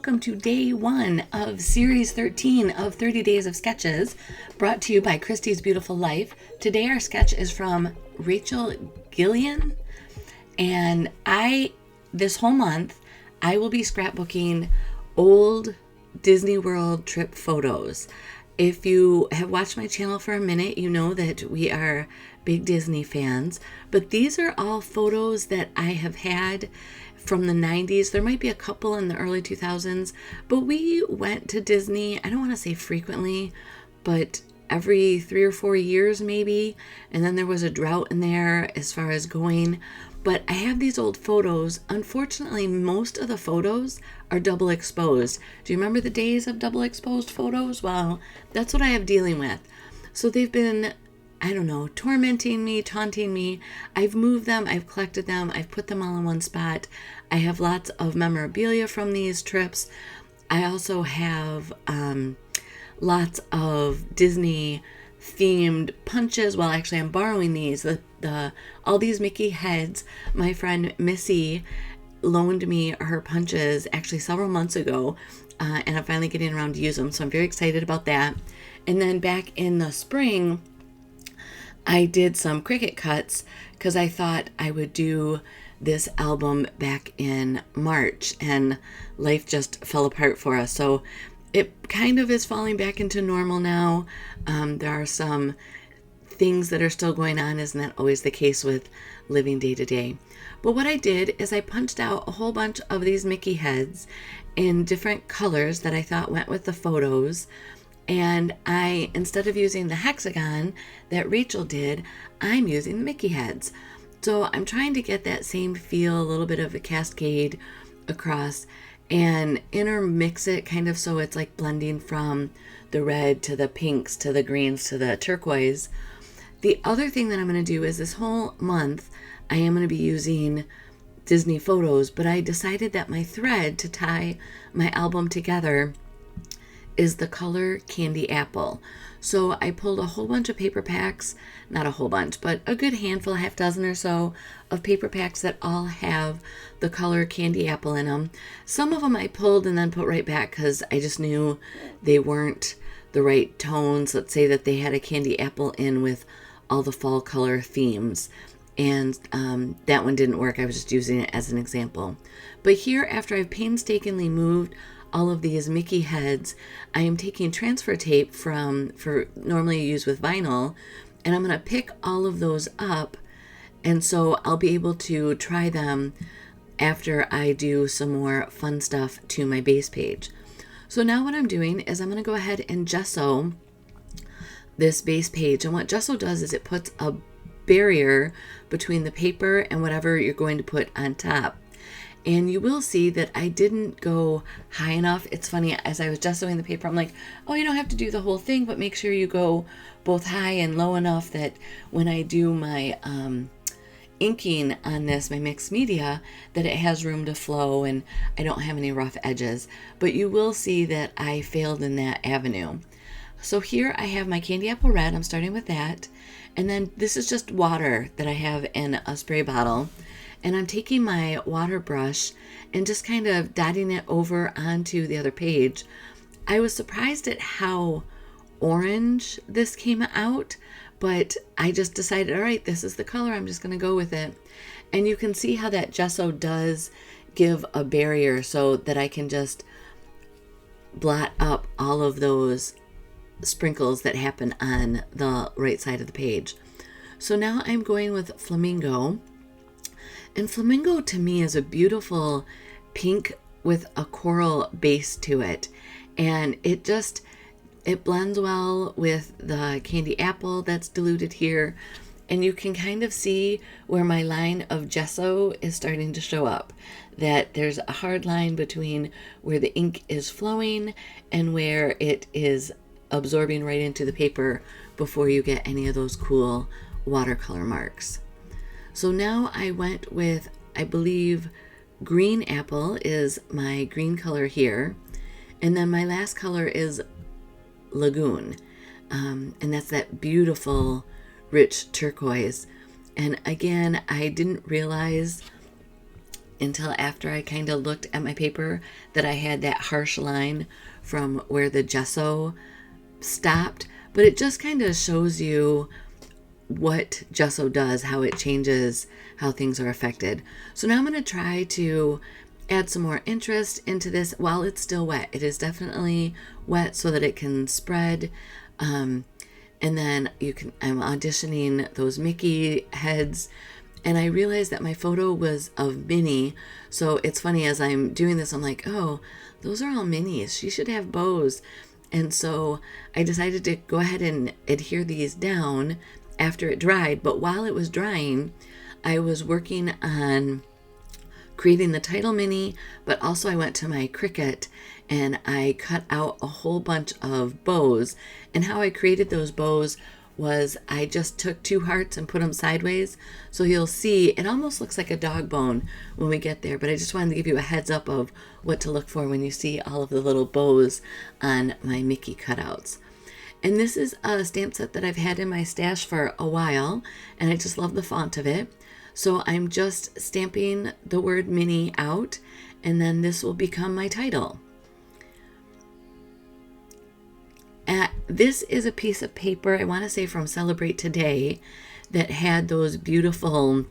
welcome to day 1 of series 13 of 30 Days of Sketches, brought to you by Christy's Beautiful Life. Today our sketch is from Rachel Gillian, and this whole month, I will be scrapbooking old Disney World trip photos. If you have watched my channel for a minute, you know that we are big Disney fans, but these are all photos that I have had from the 90s. There might be a couple in the early 2000s, but we went to Disney, I don't want to say frequently, but every 3 or 4 years maybe, and then there was a drought in there as far as going. But I have these old photos. Unfortunately, most of the photos are double exposed. Do you remember the days of double exposed photos? Well, that's what I have dealing with. So they've been, I don't know, tormenting me, taunting me. I've moved them, I've collected them, I've put them all in one spot. I have lots of memorabilia from these trips. I also have lots of Disney themed punches. Well, actually I'm borrowing these. All these Mickey heads, my friend Missy loaned me her punches actually several months ago, and I'm finally getting around to use them, so I'm very excited about that. And then back in the spring, I did some Cricut cuts because I thought I would do this album back in March, and life just fell apart for us. So it kind of is falling back into normal now. There are some things that are still going on. Isn't that always the case with living day to day? But what I did is I punched out a whole bunch of these Mickey heads in different colors that I thought went with the photos. And instead of using the hexagon that Rachel did, I'm using the Mickey heads. So I'm trying to get that same feel, a little bit of a cascade across, and intermix it kind of so it's like blending from the red to the pinks to the greens to the turquoise. The other thing that I'm going to do is this whole month I am going to be using Disney photos, but I decided that my thread to tie my album together is the color Candy Apple. So I pulled a whole bunch of paper packs, not a whole bunch, but a good handful, a half dozen or so of paper packs that all have the color Candy Apple in them. Some of them I pulled and then put right back because I just knew they weren't the right tones. Let's say that they had a candy apple in with all the fall color themes, and that one didn't work. I was just using it as an example. But here, after I've painstakingly moved all of these Mickey heads, I am taking transfer tape for normally used with vinyl, and I'm going to pick all of those up, and so I'll be able to try them after I do some more fun stuff to my base page. So now what I'm doing is I'm going to go ahead and gesso this base page, and what gesso does is it puts a barrier between the paper and whatever you're going to put on top. And you will see that I didn't go high enough. It's funny, as I was gessoing the paper, I'm like, oh, you don't have to do the whole thing, but make sure you go both high and low enough that when I do my inking on this, my mixed media, that it has room to flow and I don't have any rough edges. But you will see that I failed in that avenue. So here I have my Candy Apple Red. I'm starting with that. And then this is just water that I have in a spray bottle. And I'm taking my water brush and just kind of dotting it over onto the other page. I was surprised at how orange this came out, but I just decided, all right, this is the color, I'm just going to go with it. And you can see how that gesso does give a barrier so that I can just blot up all of those sprinkles that happen on the right side of the page. So now I'm going with Flamingo. And Flamingo to me is a beautiful pink with a coral base to it. And it blends well with the Candy Apple that's diluted here. And you can kind of see where my line of gesso is starting to show up. That there's a hard line between where the ink is flowing and where it is absorbing right into the paper before you get any of those cool watercolor marks. So now I went with, I believe, Green Apple is my green color here. And then my last color is Lagoon. And that's that beautiful, rich turquoise. And again, I didn't realize until after I kind of looked at my paper that I had that harsh line from where the gesso stopped. But it just kind of shows you what gesso does, how it changes how things are affected. So now I'm going to try to add some more interest into this while it's still wet. It is definitely wet so that it can spread. And then I'm auditioning those Mickey heads. And I realized that my photo was of Minnie. So it's funny, as I'm doing this, I'm like, oh, those are all Minnies. She should have bows. And so I decided to go ahead and adhere these down after it dried. But while it was drying, I was working on creating the title Minnie, but also I went to my Cricut and I cut out a whole bunch of bows. And how I created those bows was I just took 2 hearts and put them sideways. So you'll see it almost looks like a dog bone when we get there, but I just wanted to give you a heads up of what to look for when you see all of the little bows on my Mickey cutouts. And this is a stamp set that I've had in my stash for a while, and I just love the font of it. So I'm just stamping the word Minnie out, and then this will become my title. This is a piece of paper, I want to say from Celebrate Today, that had those beautiful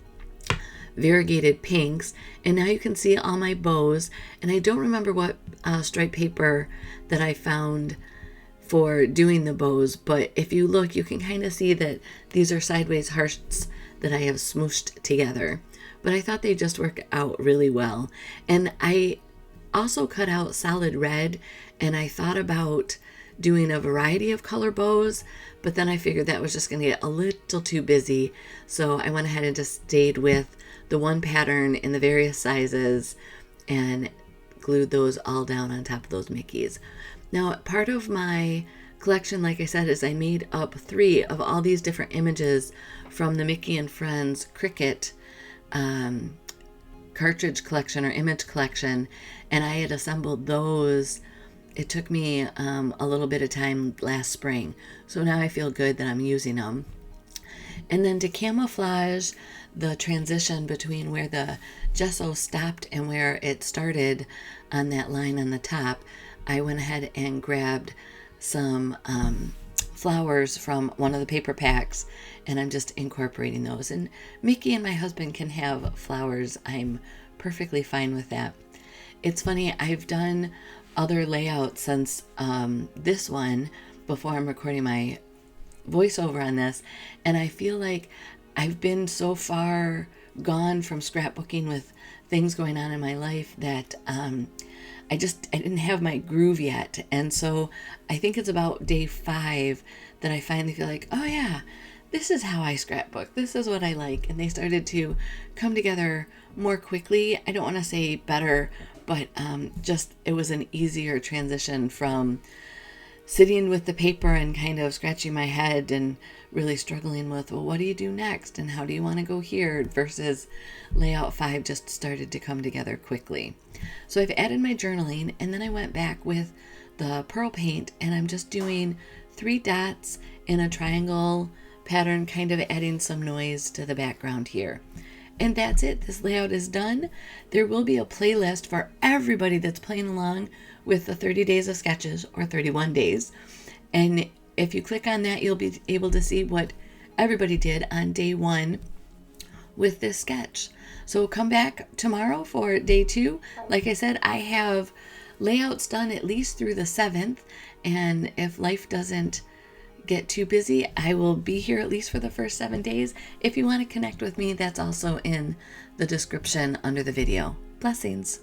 variegated pinks. And now you can see all my bows. And I don't remember what striped paper that I found for doing the bows, but if you look, you can kind of see that these are sideways hearts that I have smooshed together. But I thought they just work out really well. And I also cut out solid red, and I thought about doing a variety of color bows, but then I figured that was just going to get a little too busy. So I went ahead and just stayed with the one pattern in the various sizes and glued those all down on top of those Mickeys. Now, part of my collection, like I said, is I made up 3 of all these different images from the Mickey and Friends Cricut cartridge collection or image collection, and I had assembled those. It took me a little bit of time last spring, so now I feel good that I'm using them. And then to camouflage the transition between where the gesso stopped and where it started on that line on the top, I went ahead and grabbed some flowers from one of the paper packs, and I'm just incorporating those. And Mickey and my husband can have flowers. I'm perfectly fine with that. It's funny, I've done other layouts since this one before I'm recording my voiceover on this, and I feel like I've been so far gone from scrapbooking with things going on in my life that I didn't have my groove yet. And so I think it's about day 5 that I finally feel like, oh yeah, this is how I scrapbook. This is what I like. And they started to come together more quickly. I don't want to say better, but just it was an easier transition from sitting with the paper and kind of scratching my head and really struggling with, well, what do you do next? And how do you want to go here? Versus layout 5 just started to come together quickly. So I've added my journaling, and then I went back with the pearl paint, and I'm just doing 3 dots in a triangle pattern, kind of adding some noise to the background here. And that's it. This layout is done. There will be a playlist for everybody that's playing along with the 30 days of sketches, or 31 days. And if you click on that, you'll be able to see what everybody did on day 1 with this sketch. So come back tomorrow for day 2. Like I said, I have layouts done at least through the 7th. And if life doesn't get too busy, I will be here at least for the first 7 days. If you want to connect with me, that's also in the description under the video. Blessings.